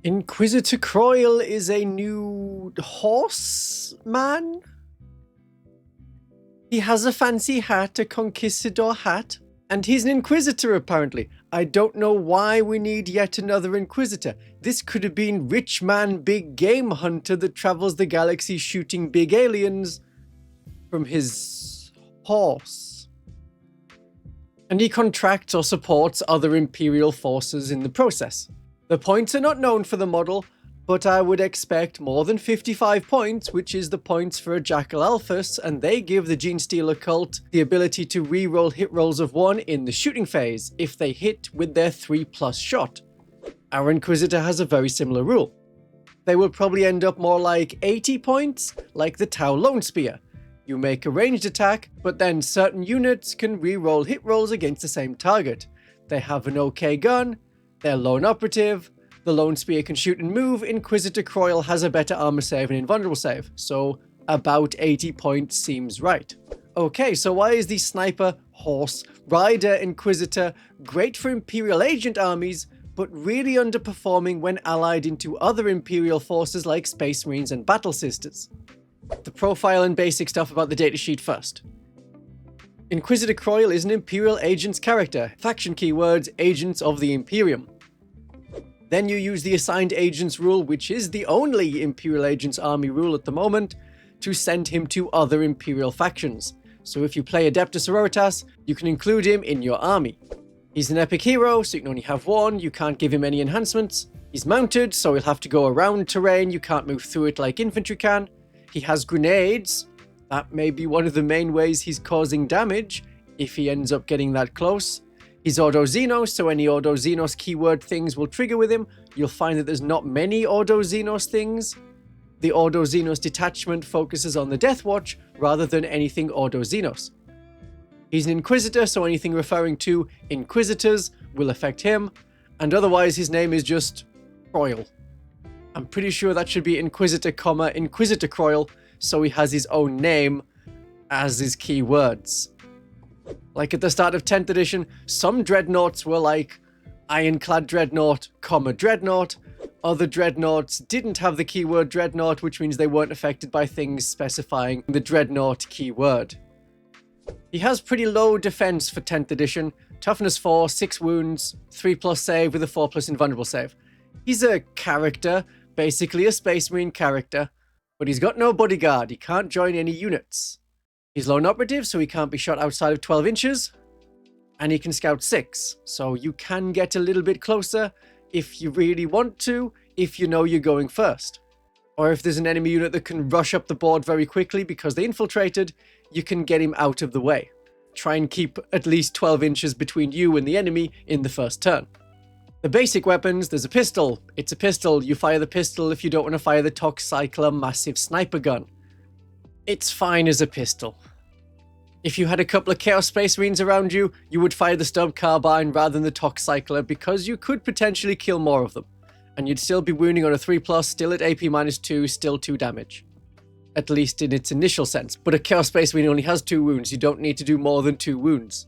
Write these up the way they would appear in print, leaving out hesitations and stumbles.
Inquisitor Kroyle is a new horseman? He has a fancy hat, a conquistador hat, and he's an Inquisitor apparently. I don't know why we need yet another Inquisitor. This could have been Rich Man Big Game Hunter that travels the galaxy shooting big aliens from his horse. And he contracts or supports other Imperial forces in the process. The points are not known for the model, but I would expect more than 55 points, which is the points for a Jackal Alphys, and they give the Genestealer cult the ability to re-roll hit rolls of 1 in the shooting phase, if they hit with their 3+ shot. Our Inquisitor has a very similar rule. They will probably end up more like 80 points, like the Tau Lone Spear. You make a ranged attack, but then certain units can re-roll hit rolls against the same target. They have an okay gun, they're lone operative, the Lone Spear can shoot and move, Inquisitor Kroyle has a better armor save and invulnerable save, so about 80 points seems right. Okay, so why is the Sniper, Horse, Rider, Inquisitor great for Imperial Agent armies, but really underperforming when allied into other Imperial forces like Space Marines and Battle Sisters? The profile and basic stuff about the datasheet first. Inquisitor Kroyle is an Imperial Agents character, faction keywords, Agents of the Imperium. Then you use the Assigned Agents rule, which is the only Imperial Agents army rule at the moment, to send him to other Imperial factions. So if you play Adeptus Sororitas, you can include him in your army. He's an epic hero, so you can only have one, you can't give him any enhancements. He's mounted, so he'll have to go around terrain, you can't move through it like infantry can. He has grenades. That may be one of the main ways he's causing damage, if he ends up getting that close. He's Ordo Xenos, so any Ordo Xenos keyword things will trigger with him. You'll find that there's not many Ordo Xenos things. The Ordo Xenos detachment focuses on the Death Watch, rather than anything Ordo Xenos. He's an Inquisitor, so anything referring to Inquisitors will affect him, and otherwise his name is just Kroyle. I'm pretty sure that should be Inquisitor, Inquisitor Kroyle, so he has his own name as his keywords. Like at the start of 10th edition, some dreadnoughts were like Ironclad Dreadnought, Dreadnought. Other dreadnoughts didn't have the keyword Dreadnought, which means they weren't affected by things specifying the Dreadnought keyword. He has pretty low defense for 10th edition, toughness 4, 6 wounds, 3+ save with a 4+ invulnerable save. He's a character, basically a Space Marine character, but he's got no bodyguard, he can't join any units. He's lone operative, so he can't be shot outside of 12 inches, and he can scout 6, so you can get a little bit closer if you really want to, if you know you're going first. Or if there's an enemy unit that can rush up the board very quickly because they infiltrated, you can get him out of the way. Try and keep at least 12 inches between you and the enemy in the first turn. The basic weapons, there's a pistol. It's a pistol. You fire the pistol if you don't want to fire the Tox-cycler massive sniper gun. It's fine as a pistol. If you had a couple of Chaos Space Marines around you, you would fire the stub carbine rather than the Tox-cycler because you could potentially kill more of them. And you'd still be wounding on a 3+, still at AP -2, still 2 damage. At least in its initial sense. But a Chaos Space Marine only has 2 wounds, you don't need to do more than 2 wounds.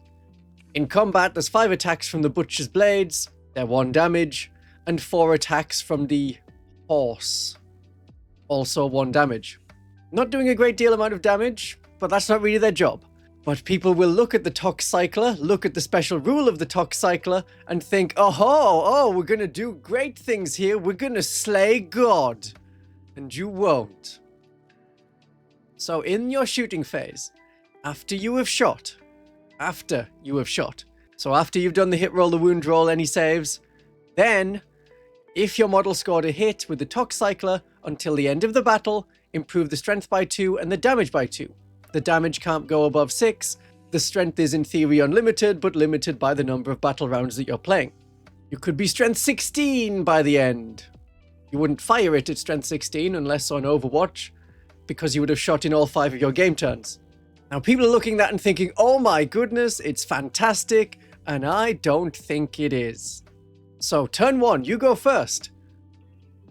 In combat, there's 5 attacks from the Butcher's Blades, they're 1 damage, and 4 attacks from the Horse, also 1 damage. Not doing a great deal amount of damage, but that's not really their job. But people will look at the Tox-cycler, look at the special rule of the Tox-cycler, and think, oh, we're gonna do great things here, we're gonna slay God. And you won't. So in your shooting phase, after you have shot, so after you've done the hit roll, the wound roll, any saves, then, if your model scored a hit with the Tox-cycler, until the end of the battle, improve the strength by 2 and the damage by 2. The damage can't go above 6, the strength is in theory unlimited, but limited by the number of battle rounds that you're playing. You could be strength 16 by the end. You wouldn't fire it at strength 16 unless on Overwatch, because you would have shot in all 5 of your game turns. Now people are looking at that and thinking, oh my goodness, it's fantastic, and I don't think it is. So turn 1, you go first.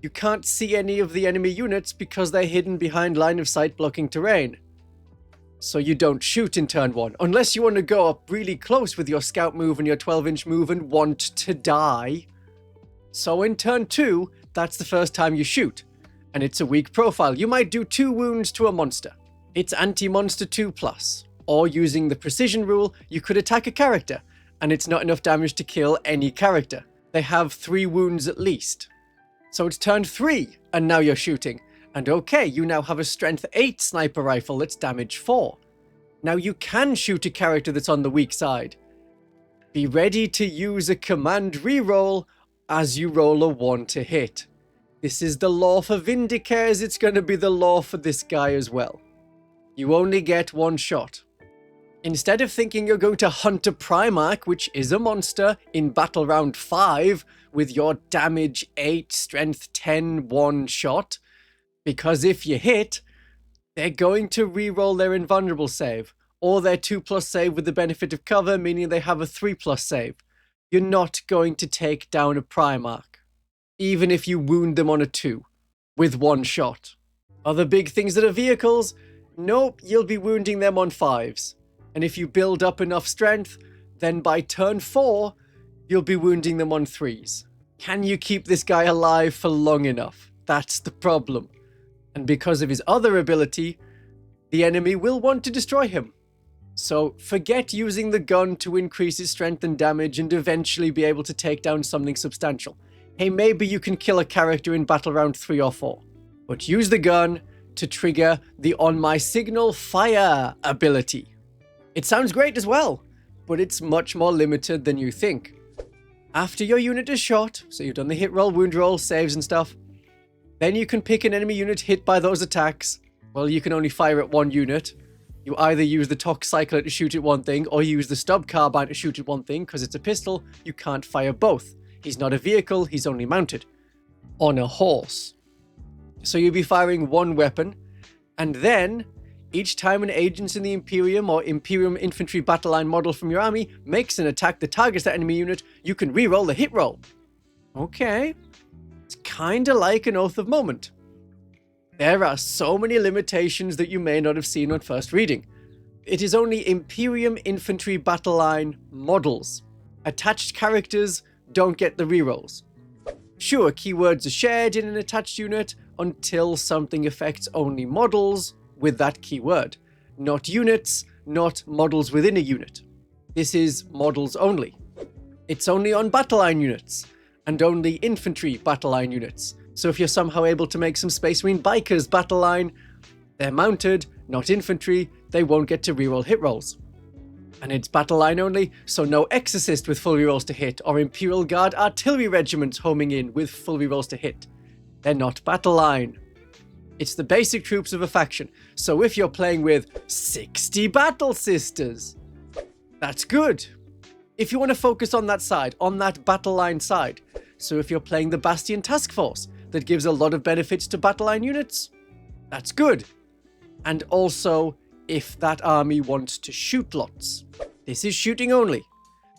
You can't see any of the enemy units because they're hidden behind line of sight blocking terrain. So you don't shoot in turn 1, unless you want to go up really close with your scout move and your 12-inch move and want to die. So in turn 2, that's the first time you shoot, and it's a weak profile. You might do 2 wounds to a monster. It's anti-monster 2+. Or using the precision rule, you could attack a character, and it's not enough damage to kill any character. They have 3 wounds at least. So it's turn 3, and now you're shooting. And okay, you now have a strength 8 sniper rifle that's damage 4. Now you can shoot a character that's on the weak side. Be ready to use a command reroll as you roll a 1 to hit. This is the law for Vindicares, it's going to be the law for this guy as well. You only get 1 shot. Instead of thinking you're going to hunt a Primarch, which is a monster, in battle round 5 with your damage 8, strength 10, 1 shot, because if you hit, they're going to reroll their invulnerable save, or their 2+ save with the benefit of cover, meaning they have a 3+ save. You're not going to take down a Primarch, even if you wound them on a 2, with 1 shot. Other big things that are vehicles? Nope, you'll be wounding them on 5s. And if you build up enough strength, then by turn 4, you'll be wounding them on 3s. Can you keep this guy alive for long enough? That's the problem. And because of his other ability, the enemy will want to destroy him. So forget using the gun to increase his strength and damage and eventually be able to take down something substantial. Hey, maybe you can kill a character in battle round 3 or 4. But use the gun to trigger the On My Signal Fire ability. It sounds great as well, but it's much more limited than you think. After your unit is shot, so you've done the hit roll, wound roll, saves and stuff, then you can pick an enemy unit hit by those attacks. Well, you can only fire at 1 unit. You either use the Tox-cycler to shoot at one thing, or you use the stub carbine to shoot at one thing. Because it's a pistol, you can't fire both. He's not a vehicle, he's only mounted on a horse. So you'll be firing 1 weapon, and then each time an Agents in the Imperium or Imperium infantry battle line model from your army makes an attack that targets that enemy unit, you can reroll the hit roll. Okay, it's kinda like an Oath of Moment. There are so many limitations that you may not have seen on first reading. It is only Imperium infantry battle line models. Attached characters don't get the rerolls. Sure, keywords are shared in an attached unit until something affects only models with that keyword. Not units, not models within a unit. This is models only. It's only on battle line units, and only infantry battle line units. So if you're somehow able to make some Space Marine Bikers battle line, they're mounted, not infantry, they won't get to reroll hit rolls. And it's battle line only, so no Exorcist with full rerolls to hit, or Imperial Guard artillery regiments homing in with full rerolls to hit. They're not battle line. It's the basic troops of a faction, so if you're playing with 60 Battle Sisters, that's good. If you want to focus on that side, on that battle line side, so if you're playing the Bastion Task Force, that gives a lot of benefits to battle line units, that's good. And also, if that army wants to shoot lots. This is shooting only.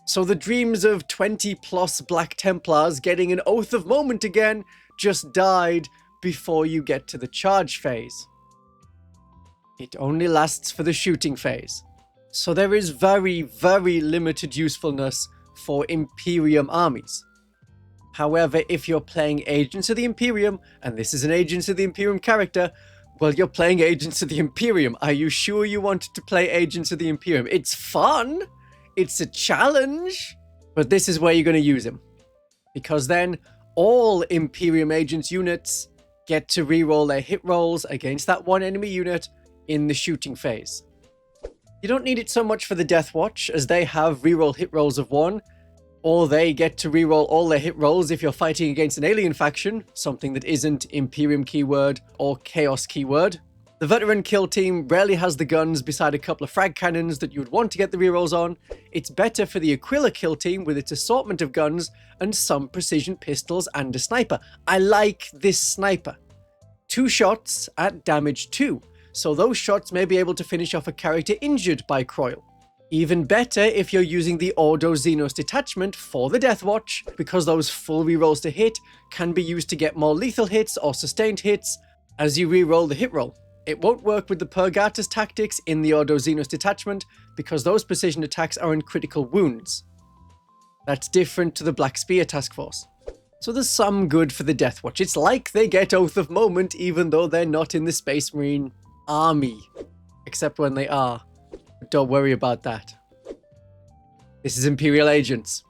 So the dreams of 20+ Black Templars getting an Oath of Moment again just died before you get to the charge phase. It only lasts for the shooting phase. So there is very, very limited usefulness for Imperium armies. However, if you're playing Agents of the Imperium, and this is an Agents of the Imperium character, well, you're playing Agents of the Imperium. Are you sure you wanted to play Agents of the Imperium? It's fun. It's a challenge. But this is where you're going to use him. Because then all Imperium Agents units get to reroll their hit rolls against that one enemy unit in the shooting phase. You don't need it so much for the Death Watch, as they have reroll hit rolls of 1, or they get to reroll all their hit rolls if you're fighting against an alien faction, something that isn't Imperium keyword or Chaos keyword. The veteran kill team rarely has the guns beside a couple of frag cannons that you would want to get the rerolls on. It's better for the Aquila kill team with its assortment of guns and some precision pistols and a sniper. I like this sniper. 2 shots at damage 2, so those shots may be able to finish off a character injured by Kroyle. Even better if you're using the Ordo Xenos detachment for the Death Watch, because those full rerolls to hit can be used to get more lethal hits or sustained hits as you reroll the hit roll. It won't work with the Purgatus tactics in the Ordo Xenos detachment, because those precision attacks are in critical wounds. That's different to the Black Spear task force. So there's some good for the Death Watch. It's like they get Oath of Moment even though they're not in the Space Marine army. Except when they are. But don't worry about that. This is Imperial Agents.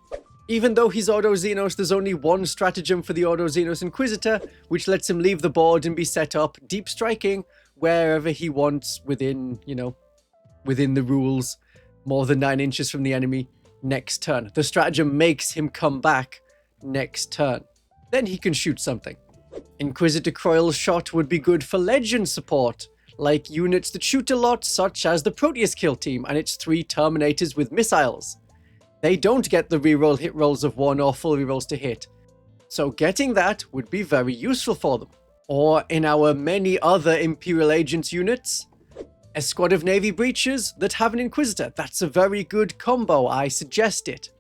Even though he's Auto Xenos, there's only one stratagem for the Auto Xenos Inquisitor, which lets him leave the board and be set up deep striking wherever he wants within, within the rules, more than 9 inches from the enemy, next turn. The stratagem makes him come back next turn. Then he can shoot something. Inquisitor Kroyle's shot would be good for legend support, like units that shoot a lot, such as the Proteus kill team and its 3 Terminators with missiles. They don't get the reroll hit rolls of 1 or full rerolls to hit, so getting that would be very useful for them. Or in our many other Imperial Agents units, a squad of Navy Breachers that have an Inquisitor. That's a very good combo, I suggest it.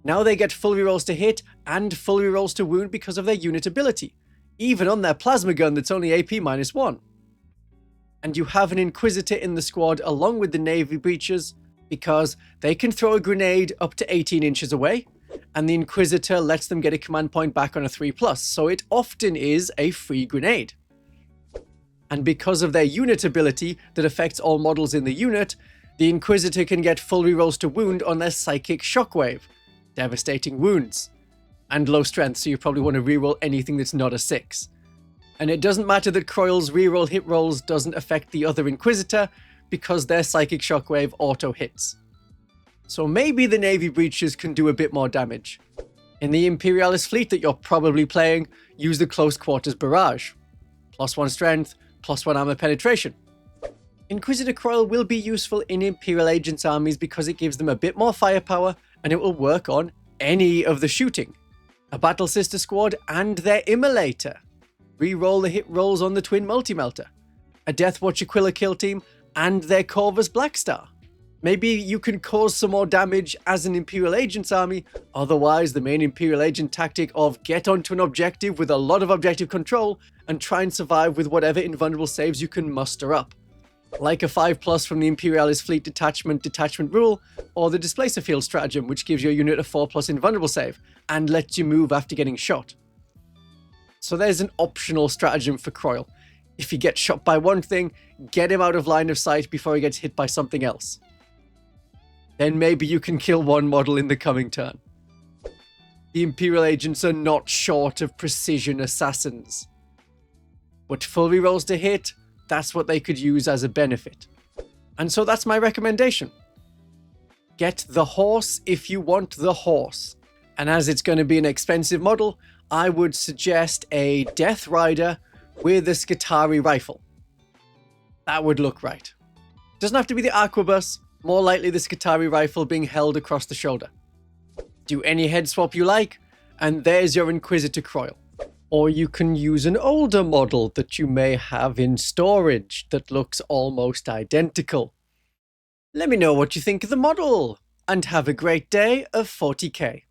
Now they get full rerolls to hit and full rerolls to wound because of their unit ability, even on their plasma gun that's only AP -1. And you have an Inquisitor in the squad along with the Navy Breachers, because they can throw a grenade up to 18 inches away, and the Inquisitor lets them get a command point back on a 3+, so it often is a free grenade. And because of their unit ability that affects all models in the unit, the Inquisitor can get full rerolls to wound on their Psychic Shockwave, devastating wounds, and low strength, so you probably want to reroll anything that's not a 6. And it doesn't matter that Kroyle's reroll hit rolls doesn't affect the other Inquisitor, because their Psychic Shockwave auto hits. So maybe the Navy Breachers can do a bit more damage. In the Imperialis fleet that you're probably playing, use the Close Quarters Barrage. +1 strength, +1 armor penetration. Inquisitor Kroyle will be useful in Imperial Agents armies because it gives them a bit more firepower, and it will work on any of the shooting. A Battle Sister squad and their Immolator. Reroll the hit rolls on the Twin Multi-Melter. A Death Watch Aquila kill team, and their Corvus Blackstar. Maybe you can cause some more damage as an Imperial Agents army, otherwise the main Imperial Agent tactic of get onto an objective with a lot of objective control and try and survive with whatever invulnerable saves you can muster up. Like a 5+ from the Imperialis Fleet Detachment rule, or the Displacer Field stratagem, which gives your unit a 4+ invulnerable save, and lets you move after getting shot. So there's an optional stratagem for Kroyle. If he gets shot by one thing, get him out of line of sight before he gets hit by something else. Then maybe you can kill one model in the coming turn. The Imperial Agents are not short of precision assassins. But full rerolls to hit, that's what they could use as a benefit. And so that's my recommendation. Get the horse if you want the horse. And as it's going to be an expensive model, I would suggest a Death Rider with a Skitarii rifle. That would look right. Doesn't have to be the Arquebus, more likely the Skitarii rifle being held across the shoulder. Do any head swap you like, and there's your Inquisitor Kroyle. Or you can use an older model that you may have in storage that looks almost identical. Let me know what you think of the model, and have a great day of 40k.